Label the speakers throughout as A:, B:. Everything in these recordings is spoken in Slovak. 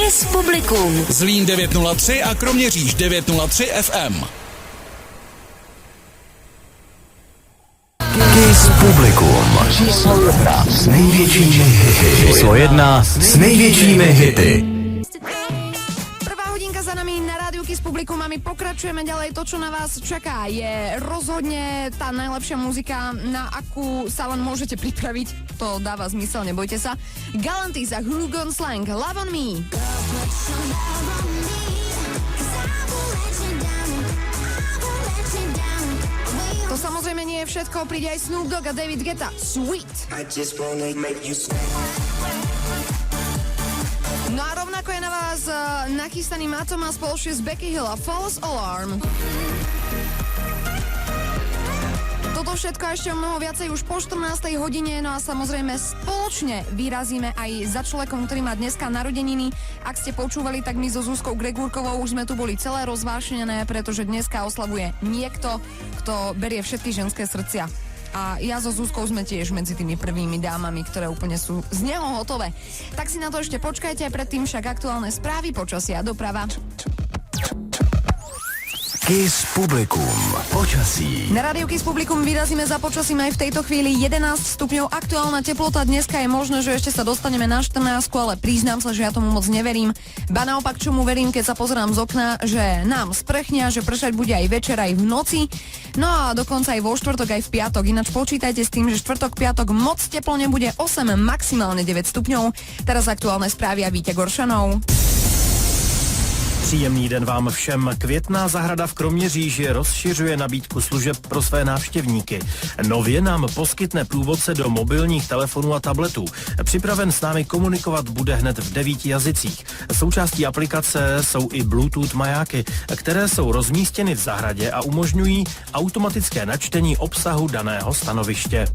A: Kiss Publikum.
B: Zlín 903 a Kroměříž 903 FM.
C: Kiss Publikum. Číslo 1 s největšími hity. Číslo 1 s největšími hity.
D: Prvá hodinka za nami na rádiu Kiss Publikum a my pokračujeme ďalej. To, čo na vás čaká, je rozhodne tá najlepšia muzika, na akú sa len môžete pripraviť. To dáva zmysel, nebojte sa. Galantis a Who Gone Slang, Love on Me. To samozrejme nie je všetko, príde aj Snoop Dogg a David Guetta, Sweet. No a rovnako je na vás nachystaný Matoma spoločne s Becky Hill a False Alarm. Toto všetko a ešte o mnoho viacej už po 14. hodine, no a samozrejme spoločne vyrazíme aj za človekom, ktorý má dneska narodeniny. Ak ste počúvali, tak my so Zuzkou Gregúrkovou už sme tu boli celé rozvášnené, pretože dneska oslavuje niekto, kto berie všetky ženské srdcia. A ja so Zuzkou sme tiež medzi tými prvými dámami, ktoré úplne sú z neho hotové. Tak si na to ešte počkajte, predtým však aktuálne správy, počasia a doprava.
C: Kiss Publikum. Počasí.
D: Na rádiu Kiss Publikum vyrazíme za počasím aj v tejto chvíli 11 stupňov. Aktuálna teplota dneska je možné, že ešte sa dostaneme na 14, ale priznám sa, že ja tomu moc neverím. Ba naopak, čomu verím, keď sa pozerám z okna, že nám sprchnia, že pršať bude aj večer, aj v noci. No a dokonca aj vo štvrtok, aj v piatok. Ináč počítajte s tým, že štvrtok, piatok moc teplo nebude, 8, maximálne 9 stupňov. Teraz aktuálne správy a Víťa Goršanov.
E: Příjemný den vám všem. Květná zahrada v Kroměříži rozšiřuje nabídku služeb pro své návštěvníky. Nově nám poskytne průvodce do mobilních telefonů a tabletů. Připraven s námi komunikovat bude hned v 9 jazycích. Součástí aplikace jsou i Bluetooth majáky, které jsou rozmístěny v zahradě a umožňují automatické načtení obsahu daného stanoviště.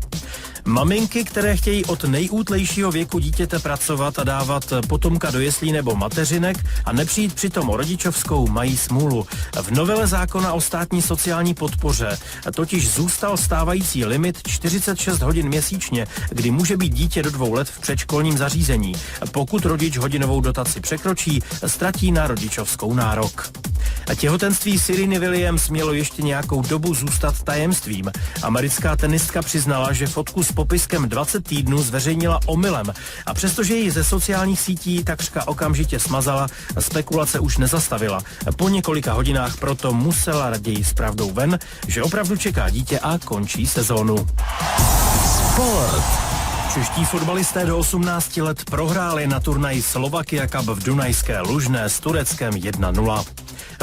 E: Maminky, které chtějí od nejútlejšího věku dítěte pracovat a dávat potomka do jeslí nebo mateřinek a nepřijít přitom o rodičovskou, mají smůlu. V novele zákona o státní sociální podpoře totiž zůstal stávající limit 46 hodin měsíčně, kdy může být dítě do 2 let v předškolním zařízení. Pokud rodič hodinovou dotaci překročí, ztratí na rodičovskou nárok. Těhotenství Sereny Williams mělo ještě nějakou dobu zůstat tajemstvím. Americká tenistka přiznala, že fotku s popiskem 20 týdnů zveřejnila omylem a přestože ji ze sociálních sítí takřka okamžitě smazala, spekulace už nezastavila. Po několika hodinách proto musela raději s pravdou ven, že opravdu čeká dítě a končí sezónu.
C: Sport.
E: Čeští fotbalisté do 18 let prohráli na turnaji Slovakia Cup v Dunajské Lužné s Tureckem 1-0.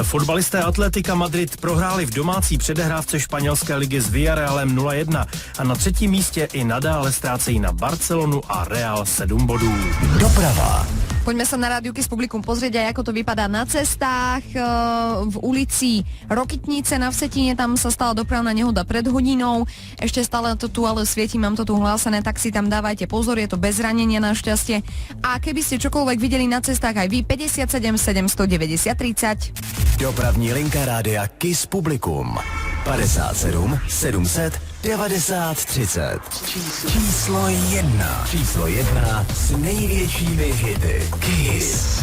E: Fotbalisté Atletika Madrid prohráli v domácí předehrávce španělské ligy s Villarrealem 0-1 a na 3. místě i nadále ztrácejí na Barcelonu a Real 7 bodů.
C: Doprava.
D: Poďme sa na rádiu Kiss Publikum pozrieť aj ako to vypadá na cestách. V ulici Rokytnice na Vsetíne, tam sa stala dopravná nehoda pred hodinou. Ešte stále to tu ale svieti, mám to tu hlásené, tak si tam dávajte pozor, je to bez ranenia našťastie. A keby ste čokoľvek videli na cestách aj vy, 57 790 30.
C: Dopravní linka rádia Kiss Publikum. 57 700 90 30. Číslo 1. Číslo 1 s největšími hity. Kiss.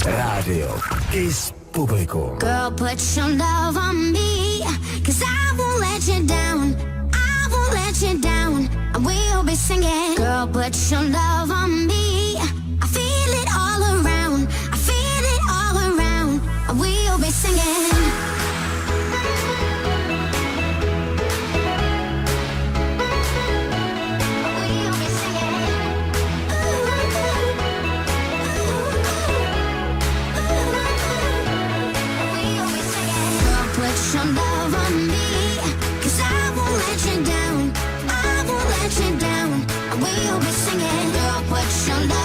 C: Rádio Kiss Publikum.
F: Girl, put your love on me, 'cause I won't let you down. I won't let you down. I will be singing. Girl, put your love on me. I feel it all around. I feel it all around. I will be singing. Your love on me, 'cause I won't let you down. I won't let you down. I will be singing. Girl, put your love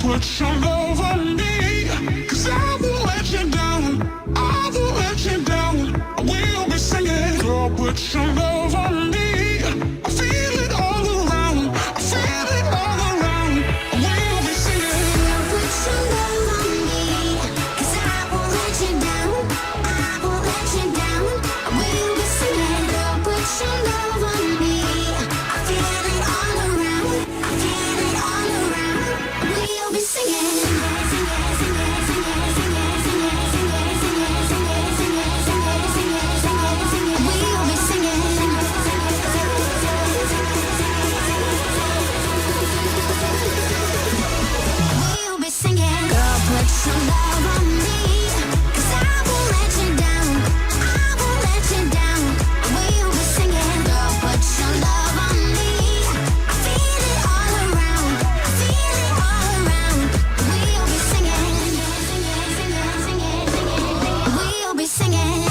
A: put your love on me, 'cause I won't let you down. I won't let you down. I will be singing. Girl, put your love on me. I feel it all around. I feel it all around. I will be singing.
F: Girl, put your love on me, 'cause I won't let you down. I won't let you down. I will be singing. Girl, put your love on me. I feel it all around. I feel it all around. We'll be singing. We'll be singing. We'll be singing. Girl, put your love on me, 'cause I won't let you down. I won't let you down. We'll be singing. Girl, put your love on me. I feel it all around. I feel it all around. We'll be singing. We'll be singing.
A: We'll be singing.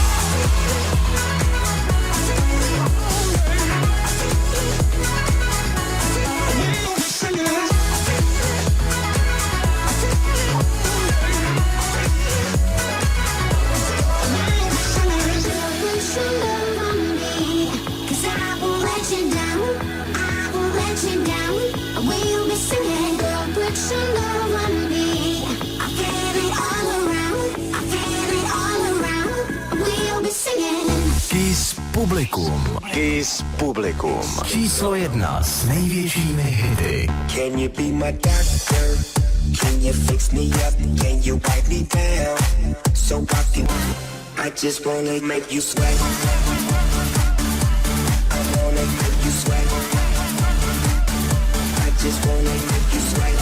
F: Put your love on me, 'cause I won't let you down. I won't let you down. We'll be singing. Girl, put your love on me. I feel it all around. I feel it all around. We'll be singing.
C: Kiss Publikum. Kiss Publikum. Číslo 1 s největšími hity.
G: Can you be my doctor? Can you fix me up? Can you wipe me down? So I can, I just wanna make you sweat. I wanna make you sweat. I just wanna make you sweat.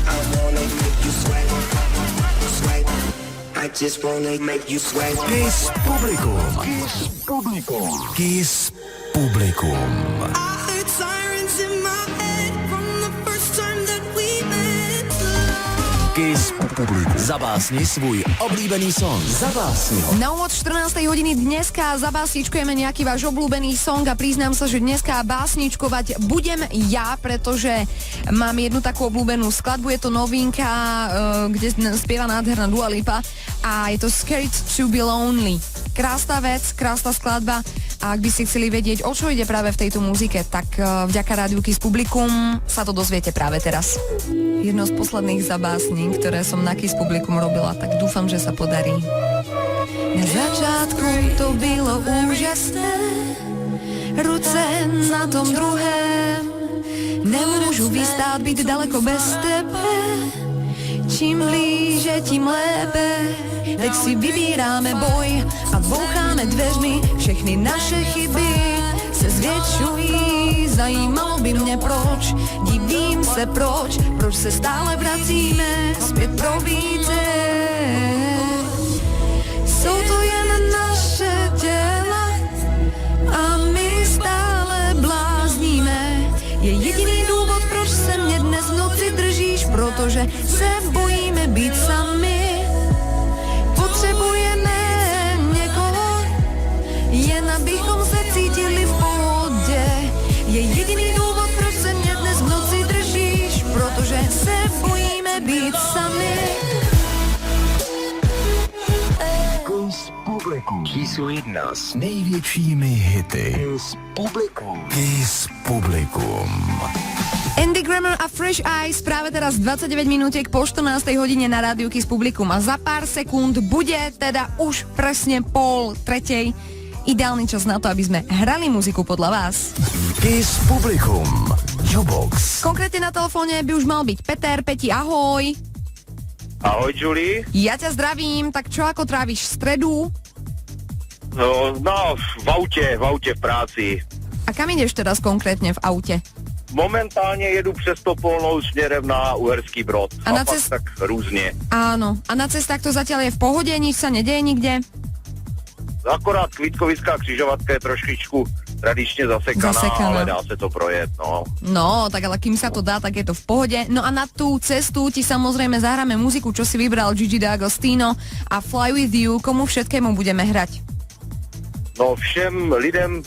G: I wanna make you sweat. Sweat. I just wanna make you sweat.
C: Kiss Publikum. Kiss Publikum. Kiss Publikum. Kiss Publikum. Zabásni svůj oblíbený song. Zabásni ho.
D: Na úvod 14. hodiny dneska zabásničkujeme nejaký váš obľúbený song a priznám sa, že dneska básničkovať budem ja, pretože mám jednu takú obľúbenú skladbu, je to novinka, kde spieva nádherná Dua Lipa a je to Scared to be Lonely. Krásna vec, krásna skladba a ak by ste chceli vedieť, o čo ide práve v tejto muzike, tak vďaka rádiu Kiss Publikum sa to dozviete práve teraz. Jedno z posledných zabásní, ktoré som na Kiss Publikum robila, tak dúfam, že sa podarí. Na začiatku to bylo úžasné, ruce na tom druhém, nemôžu vystát byť daleko bez tebe, čím blíže, tím lépe. Teď si vybíráme boj a boucháme dveřmi, všechny naše chyby se zvětšují, zajímalo by mě proč, divím se proč se stále vracíme zpět pro více. Jsou to jen naše těla a my stále blázníme, je jediný důvod, proč se mě dnes v noci držíš, protože se bojíme být sami. Potřebujeme někoho, jen abychom se cítili v pohodě. Je jediný důvod, proč se mě dnes v noci držíš, protože se bojíme být sami.
C: Kiss Publikum. Číslo 1 s největšími hity. Kiss Publikum. Kiss Publikum.
D: Andy Grammer a Fresh Eyes práve teraz 29 minútiek po 14. hodine na rádiu Kiss Publikum a za pár sekúnd bude teda už presne 2:30. Ideálny čas na to, aby sme hrali muziku podľa vás.
C: Kiss Publikum. Jobox.
D: Konkrétne na telefóne by už mal byť Peter. Peti, ahoj.
H: Ahoj, Julie.
D: Ja ťa zdravím, tak čo, ako tráviš stredu?
H: No, v aute v práci.
D: A kam ideš teraz konkrétne v aute?
H: Momentálně jedu přes Topolnou směrem na Uherský Brod.
D: A na
H: pak tak různě.
D: Áno, a na cestách to zatiaľ je v pohode, nič sa nedeje nikde?
H: Akorát Kvítkovická křižovatka je trošičku tradičně zasekaná, ale dá se to projet, no.
D: No, tak ale kým sa to dá, tak je to v pohode. No a na tú cestu ti samozrejme zahráme muziku, čo si vybral Gigi D'Agostino a Fly With You. Komu všetkému budeme hrať?
H: No všem lidem,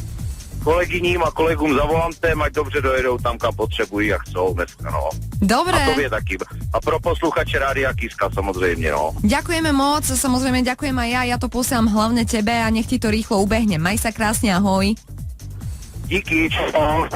H: kolegyním a kolegům za volantem, ať dobře dojedou tam, kam potřebují, jak chcou dneska, no.
D: Dobre.
H: A tobě taky. A pro posluchače Rádia Kiska samozřejmě, no.
D: Ďakujeme moc, samozrejme ďakujem aj ja to posielam hlavne tebe a nech ti to rýchlo ubehne. Maj sa krásne, ahoj.
H: Díky, čau.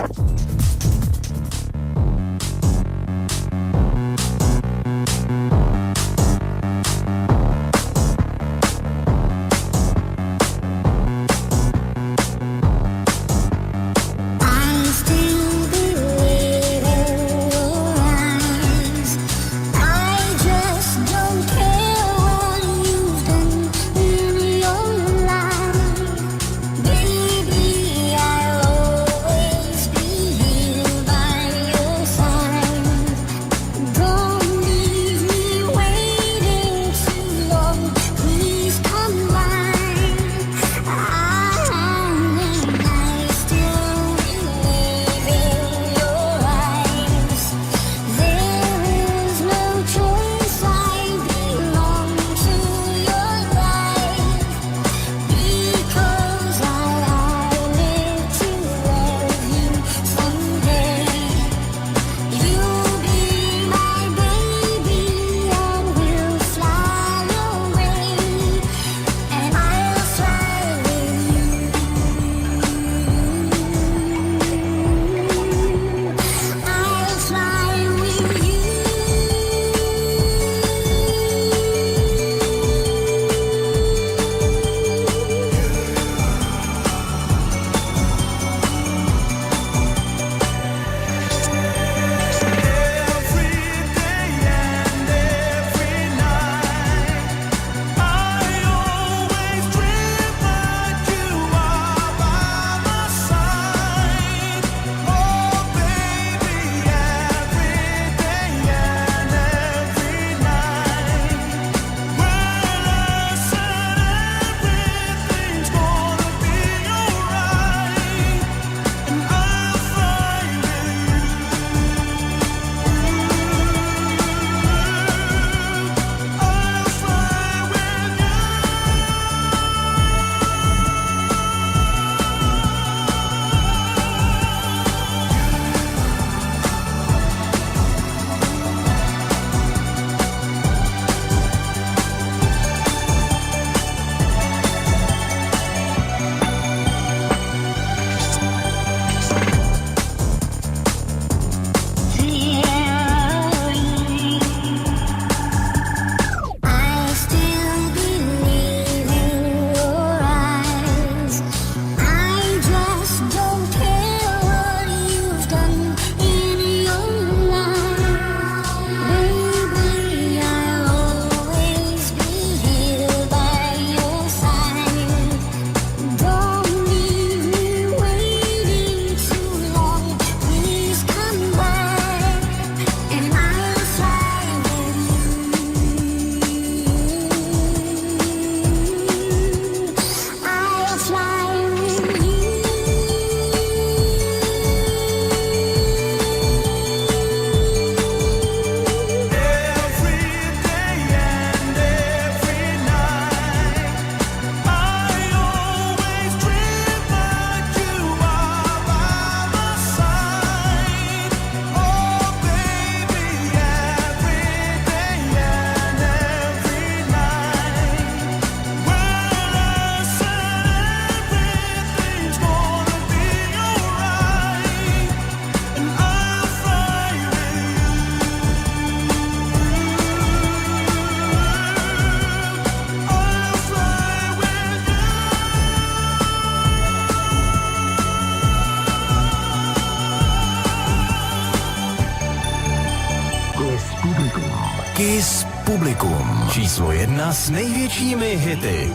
C: Kiss Publikum. Číslo 1 s největšími hity.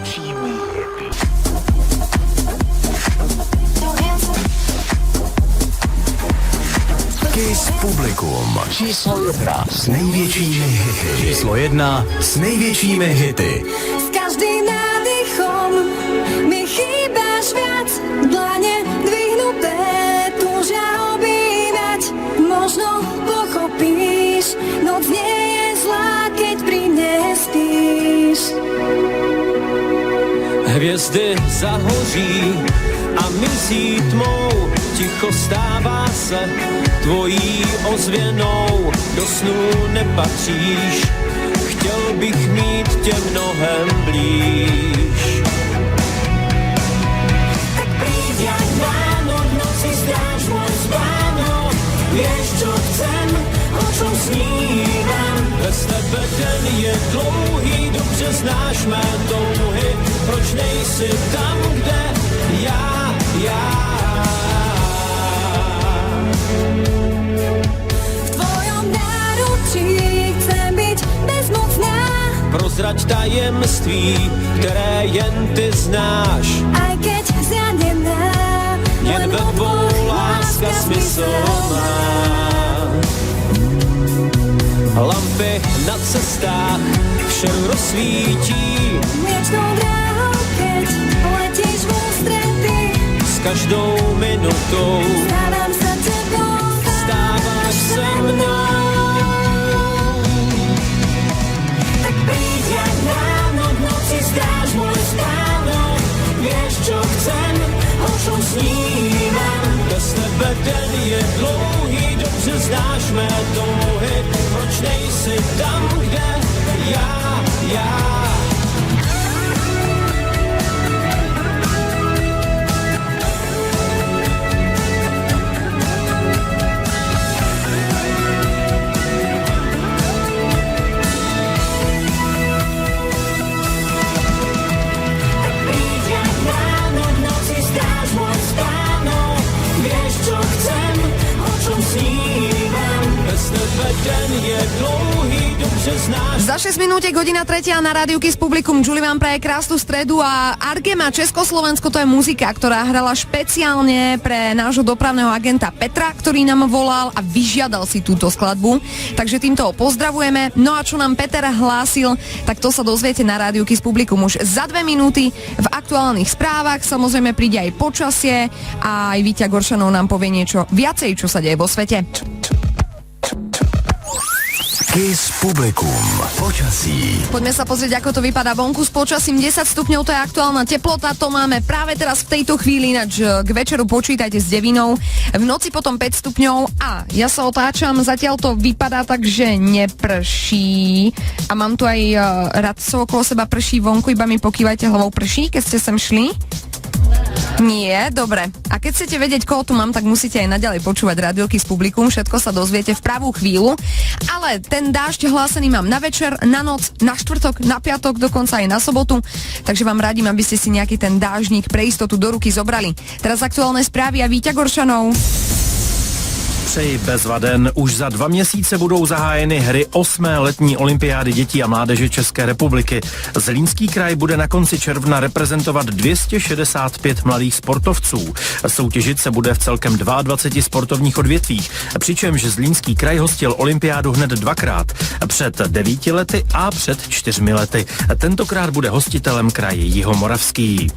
C: Kiss Publikum. Číslo 1 s největšími hity. Číslo 1 s největšími hity.
F: S každým nádychom mi chýbaš viac, dlane dvihnuté túžia objímať. Možno pochopíš, noc nie je zlá, keď pri mne spíš.
I: Hvězdy zahoří a mizí tmou. ticho stává se tvojí ozvěnou, do snů nepatříš, chtěl bych mít tě mnohem blíž. Tak príď jak ráno, v noci zdráš môj spánok, vieš čo chcem, o čom snívam. Bez tebe den je dlouhý, dobře znáš mé touhy, proč nejsi tam, kde já.
F: V tvojom náručí chcem byť bezmocná,
I: Prozrať tajemství, které jen ty znáš.
F: aj keď zranená,
I: Jen ve dvou láska smysl má. Lampy na cestách všem rozsvítí,
F: mliečnou dráhou, keď letíš v ústrety,
I: s každou minutou
F: stávam sa tebou,
I: stáváš se mnou.
F: tak príď jak ráno, v noci zdáš môj spánok,
I: Vieš čo chcem, o čom snívam. Bez tebe den je dlouhý, dobře znáš mé touhy, proč nejsi tam, kde já.
F: príď jak ráno, v noci zdáš môj spánok,
I: Vieš čo chcem, o čom snívam. Bez tebe den je dlouhý, dobře znáš.
D: Za 6 minútek hodina 3. na rádiu Kiss Publikum. Julie vám praje krásnu stredu a Argema Československo, to je muzika, ktorá hrala špeciálne pre nášho dopravného agenta Petra, ktorý nám volal a vyžiadal si túto skladbu. Takže týmto ho pozdravujeme. No a čo nám Peter hlásil, tak to sa dozviete na rádiu Kiss Publikum už za 2 minúty v aktuálnych správach. Samozrejme príde aj počasie a aj Víťa Goršanov nám povie niečo viacej, čo sa deje vo svete.
C: Kiss Publikum. Počasí.
D: Poďme sa pozrieť, ako to vypadá vonku s počasím. 10 stupňov, to je aktuálna teplota, to máme práve teraz v tejto chvíli, ináč k večeru počítajte s devinou. V noci potom 5 stupňov a ja sa otáčam, zatiaľ to vypadá tak, že neprší. A mám tu aj radcov okolo seba, prší vonku, iba mi pokývajte hlavou, prší, keď ste sem šli. Nie, dobre. A keď chcete vedieť, koho tu mám, tak musíte aj naďalej počúvať Radio Kiss Publikum. Všetko sa dozviete v pravú chvíľu. Ale ten dážď hlásený mám na večer, na noc, na štvrtok, na piatok, dokonca aj na sobotu. Takže vám radím, aby ste si nejaký ten dážnik pre istotu do ruky zobrali. Teraz aktuálne správy a Víťa Goršanov.
E: Přeji bezvaden. Už za 2 měsíce budou zahájeny hry 8. letní olympiády dětí a mládeže České republiky. Zlínský kraj bude na konci června reprezentovat 265 mladých sportovců. Soutěžit se bude v celkem 22 sportovních odvětvích, přičemž Zlínský kraj hostil olympiádu hned 2krát. Před 9 lety a před 4 lety. Tentokrát bude hostitelem kraj Jihomoravský.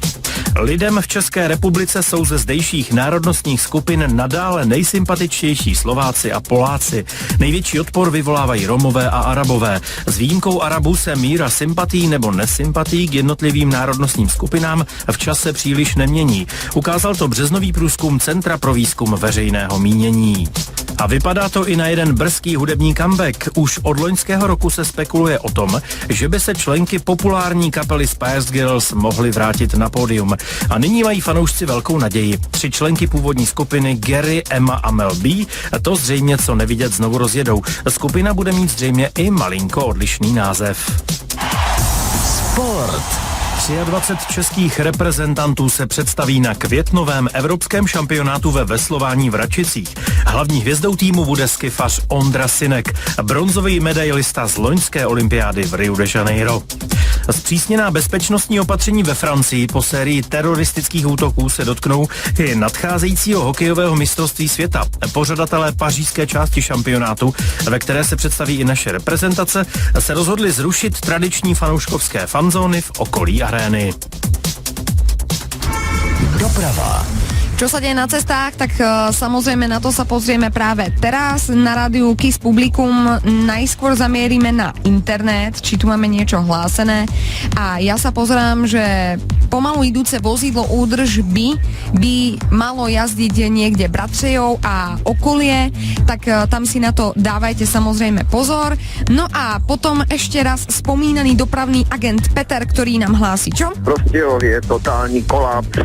E: Lidem v České republice jsou ze zdejších národnostních skupin nadále nejsympatičtější Slováci a Poláci. Největší odpor vyvolávají Romové a Arabové. S výjimkou Arabů se míra sympatí nebo nesympatí k jednotlivým národnostním skupinám v čase příliš nemění. Ukázal to březnový průzkum Centra pro výzkum veřejného mínění. A vypadá to i na jeden brzký hudební comeback. Už od loňského roku se spekuluje o tom, že by se členky populární kapely Spice Girls mohly vrátit na pódium. A nyní mají fanoušci velkou naději. 3 členky původní skupiny Gary, Emma a Mel B to zřejmě co nevidět znovu rozjedou. Skupina bude mít zřejmě i malinko odlišný název.
C: Sport.
E: 23 českých reprezentantů se představí na květnovém evropském šampionátu ve veslování v Račicích. Hlavní hvězdou týmu bude skifař Ondra Synek, bronzový medailista z loňské olympiády v Rio de Janeiro. Zpřísněná bezpečnostní opatření ve Francii po sérii teroristických útoků se dotknou i nadcházejícího hokejového mistrovství světa. Pořadatelé pařížské části šampionátu, ve které se představí i naše reprezentace, se rozhodli zrušit tradiční fanouškovské fanzóny v okolí arény.
C: Doprava.
D: Čo sa deje na cestách, tak samozrejme na to sa pozrieme práve teraz na rádiu Kiss Publikum. Najskôr zamierime na internet, či tu máme niečo hlásené. A ja sa pozerám, že pomalu idúce vozidlo údržby by malo jazdiť niekde Bratřejov a okolie, tak tam si na to dávajte samozrejme pozor. No a potom ešte raz spomínaný dopravný agent Peter, ktorý nám hlási, čo?
H: Prostějov je totální kolaps,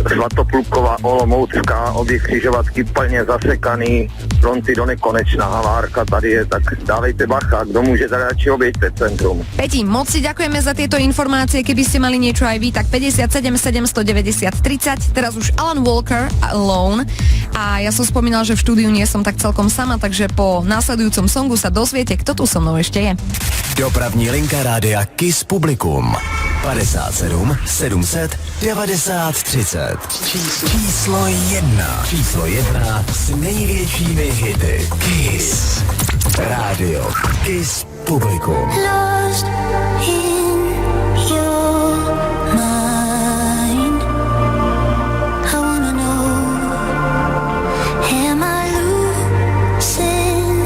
H: Svatopluková, Olomoucká, obě křižovatky plně zasekaný, fronty do nekonečná, havárka tady je, tak dávejte bacha, kdo může teda radši obejďte centrum.
D: Peti, moc si ďakujeme za tieto informácie, keby ste mali niečo aj vy, tak 57 790 30, teraz už Alan Walker Alone a ja som spomínal, že v štúdiu nie som tak celkom sama, takže po následujúcom songu sa dozviete, kto tu so mnou ešte je.
C: Dopravní linka rádia Kiss Publikum 57 700 90 30. Číslo 1. Číslo 1 s největšími hity. Kiss. Rádio Kiss Publikum.
F: Lost in your mind. I wanna know, am I losing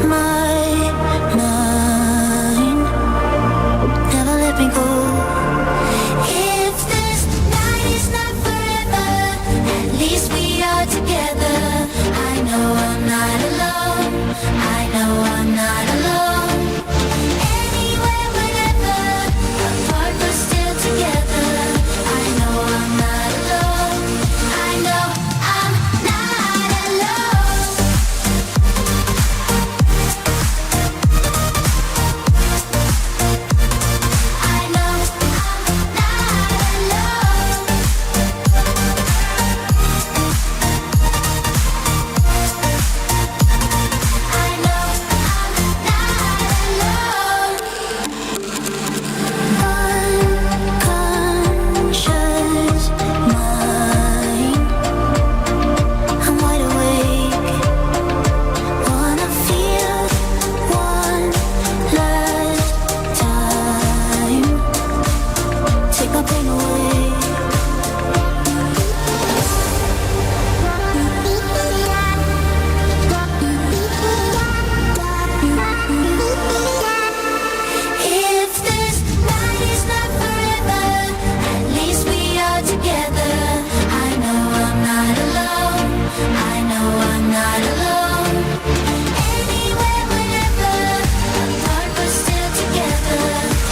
F: my mind? Never let me go. If this night is not forever, at least we are together. I know I'm not alone. I know I'm not alone. Anywhere, whenever, apart but still together. I know I'm not alone. I know I'm not alone. I know I'm not alone. I know unconscious mind. I'm wide awake. Wanna feel one last time. Take my pain away. If this night is not forever, at least we are together. I know I'm not alone. I know I'm not alone. Anywhere, whenever, apart but still together.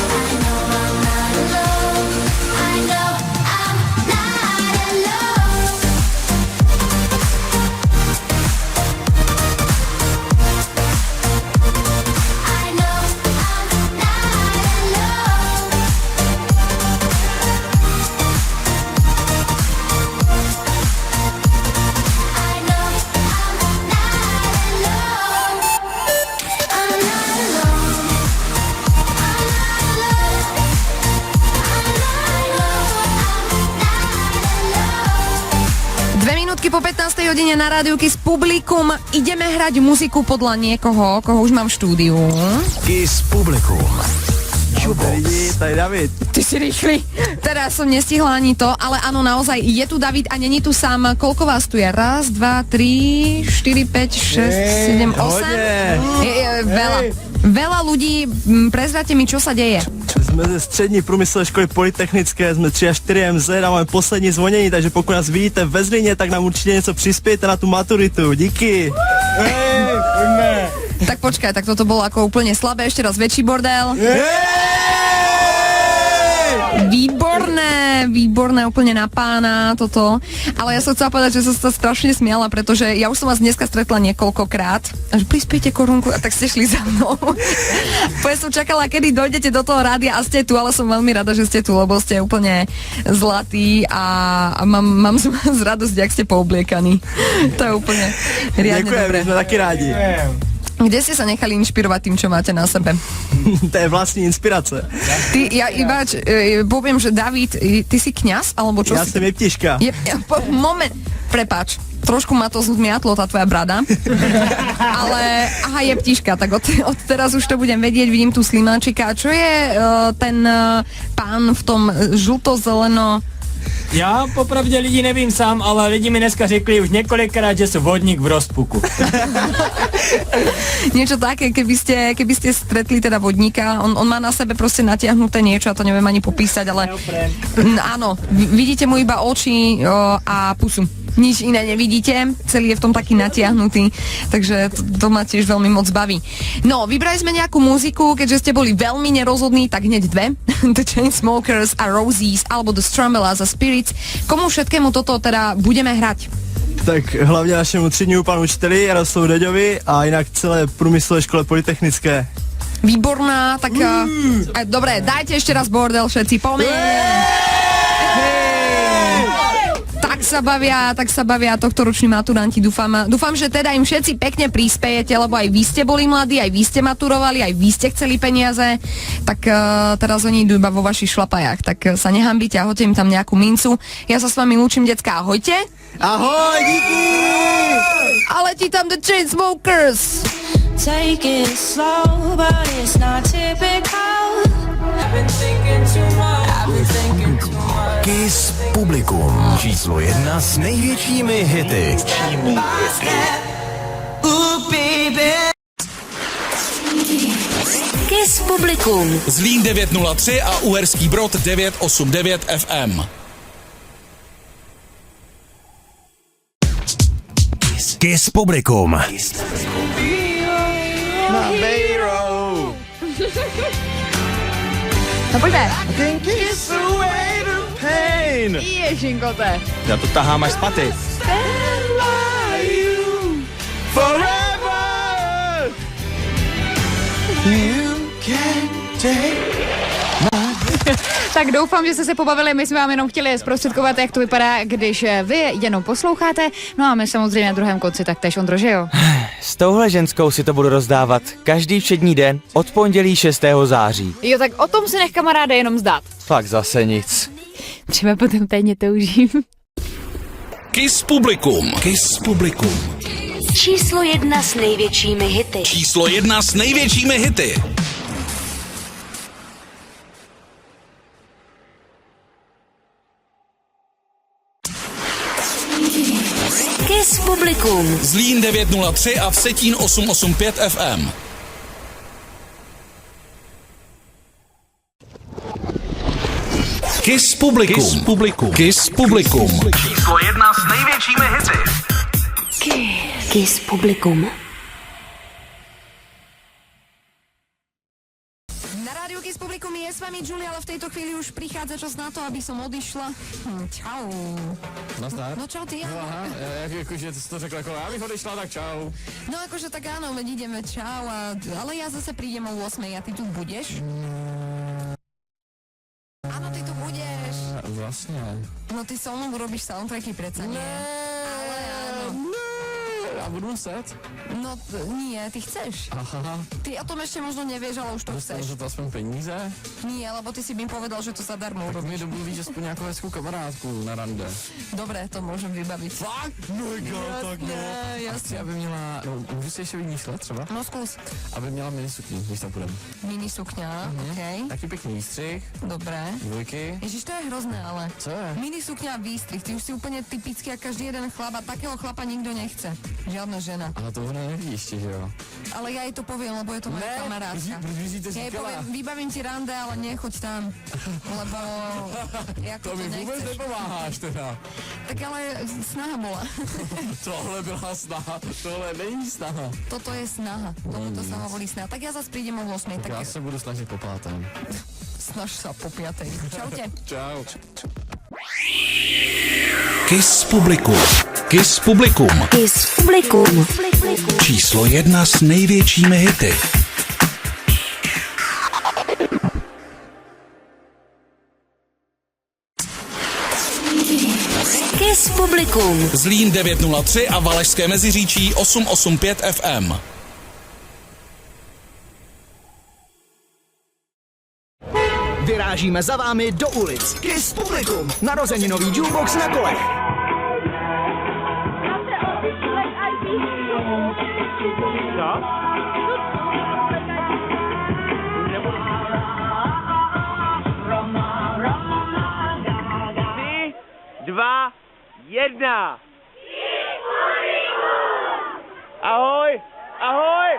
F: I know I'm not alone. I know I'm not alone. I know I'm not alone. I know I'm not alone. I'm not alone. I'm not alone. I'm not alone.
D: 2 minútky po 15. hodine na rádiu Kiss Publikum. Ideme hrať muziku podľa niekoho, koho už mám v štúdiu.
C: Kiss Publikum.
E: Tady David.
D: Ty si rýchly. Teraz som nestihla ani to, ale áno, naozaj, je tu David a není tu sám. Koľko vás tu je? 1, 2, 3, 4, 5, 6, 7, 8? Je veľa. Veľa ľudí, prezráte mi, čo sa deje.
E: Jsme ze střední průmyslové školy Polytechnické, jsme 3 a 4 MZ a máme poslední zvonění, takže pokud nás vidíte ve Zlíně, tak nám určitě něco přispějte na tu maturitu. Díky.
D: Tak počkaj, tak toto bolo ako úplne slabé, ešte raz väčší bordel. Výborné, úplne na pána toto. Ale ja som chcela povedať, že som sa strašne smiala, pretože ja už som vás dneska stretla niekoľkokrát. Až prispiejte korunku a tak ste šli za mnou. Ja som čakala, kedy dojdete do toho rádia a ste tu, ale som veľmi rada, že ste tu, lebo ste úplne zlatí a mám z radosť, jak ste poobliekaní. To je úplne riadne dobré.
E: Děkujeme, jsme taky rádi.
D: Kde ste sa nechali inšpirovať tým, čo máte na sebe?
E: To je vlastní inspirace.
D: Ja ibač poviem, že David, ty si kňaz? Alebo čo
E: Já
D: si?
E: jsem jeptiška.
D: Moment, prepáč. Trošku ma to zmiatlo, tá tvoja brada. Ale, aha, je ptiška, tak od teraz už to budem vedieť, vidím tu Slimáčika. Čo je ten pán v tom žlto-zeleno
J: Já popravdě lidi nevím sám, ale lidi mi dneska řekli už několikrát, že jsou vodník v rozpuku.
D: Niečo také, keby ste stretli teda vodníka, on má na sebe proste natiahnuté niečo, a to neviem ani popísať, ale áno, vidíte mu iba oči a pusu. Nič iné nevidíte, celý je v tom taký natiahnutý, takže to ma tiež veľmi moc baví. No, vybrali sme nejakú muziku, keďže ste boli veľmi nerozhodní, tak hneď dve. The Chainsmokers a Rosies, alebo The Strummellas a Spirits. Komu všetkému toto teda budeme hrať?
K: Tak hlavně našemu třídnímu panu učiteli Jaroslavu Deďovi a jinak celé průmyslové škole polytechnické.
D: Výborná, tak dobre, dajte ešte raz bordel všetci, pomeň! Tak sa bavia tohtoroční maturanti, dúfam, že teda im všetci pekne prispejete, lebo aj vy ste boli mladí, aj vy ste maturovali, aj vy ste chceli peniaze, tak teraz oni idú iba vo vašich šlapajách, tak sa nehambite a hoďte im tam nejakú mincu. Ja sa s vami lúčim, decká, ahojte.
K: Ahoj, díky!
D: A letí tam The Chainsmokers.
I: Take it slow, but it's not typical. I've been thinking too much.
C: Kiss Publikum. Číslo 1 s největšími hity.
L: Kiss Publikum.
B: Zlín 903 a Uherský Brod 989 FM.
C: Kiss Publikum.
D: No pojďme.
K: Ježinkote. Já to tahám až z paty.
M: Tak doufám, že jste se pobavili, my jsme vám jenom chtěli zprostředkovat, jak to vypadá, když vy jenom posloucháte, no a my samozřejmě na druhém konci taktéž, Ondro, že jo?
N: S touhle ženskou si to budu rozdávat každý všední den od pondělí 6. září.
M: Jo, tak o tom si nech kamaráde jenom zdát.
N: Fakt zase nic.
M: Třeba potom tajně toužím.
B: Kiss Publikum. Kiss Publikum.
L: Číslo 1 s největšími hity.
B: Číslo 1 s největšími hity.
L: Kiss Publikum.
B: Zlín 903 a Vsetín 885 FM. Kiss Publikum. Kiss Publikum. Kiss Publikum.
C: Číslo 1 s největšími hity.
L: Kiss Publikum.
D: Na rádiu Kiss Publikum je s vami Julia, ale v tejto chvíli už prichádza čas na to, aby som odišla. Čau.
O: Nazdar.
D: No čau ty,
O: no, aha, jakože jsi to řekl jako já bych odešla, tak čau.
D: No akože tak áno, veď ideme, čau, ale ja zase prídem o 8 a ty tu budeš? Áno, ty tu budeš.
O: Vlastně.
D: No ty so mnou urobíš soundtracky predsa, nie? Ale áno.
O: Já budu muset.
D: No nie, ty chceš.
O: Aha.
D: Ty o tom ešte možno nevieš, ale už to chceš.
O: Že to aspoň peníze?
D: Nie, lebo ty si mi povedal, že to zadarmo
O: Tak mi
D: urobíš.
O: domluvíš aspoň nějakou hezkou kamarádku na rande.
D: Dobre, to môžem vybaviť.
O: Fakt? No tak no. A chci, aby měla, no, můžu si ještě vymýšlet třeba?
D: No skús.
O: Aby měla minisukni, když tam půjdem.
D: Minisukňa, okej.
O: Taký pěkný výstřih.
D: Dobre.
O: Dvojky.
D: Ježiš, to je hrozné, ale.
O: Co je?
D: Minisukňa a výstrih, ty už si úplne typický a každý jeden chlap a takého chlapa nikto nechce. Žiadna žena.
O: Ale to ona neví ještě, že jo?
D: Ale ja jej to poviem, lebo je to moja kamarádka. Ja jej poviem, vybavím ti rande, ale nechoď tam. Lebo jako
O: To mi vůbec
D: nechceš.
O: nepomáháš teda.
D: Tak ale snaha bola.
O: Tohle byla snaha, tohle není snaha.
D: Toto je snaha. Tomuto sa hovorí snaha. Tak ja zase prídem o 8.
O: Tak já se budu snažit po pátem.
D: Snaž sa po 5. Čaute.
O: Čau.
B: Kiss Publikum. Kiss Publikum.
L: Kiss Publikum.
B: Číslo 1 s největšími hity.
L: Kiss Publikum.
B: Zlín 903 a Valašské Meziříčí 885 FM.
P: Vyrážíme za vámi do ulic. Kiss Publikum. Narozeninový jukebox na kolech.
N: 2, 1. Ahoj, ahoj.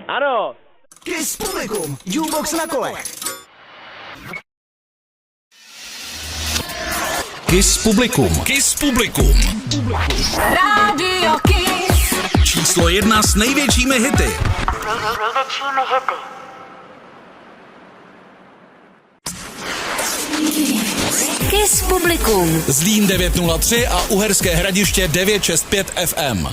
N: Ano.
P: Kiss publikum, jukebox na kolech.
B: Kiss publikum. Kiss publikum.
I: Radio Kiss.
B: Číslo 1 s největšími hity.
L: Kiss publikum.
B: Zlín 903 a Uherské Hradiště 965 FM.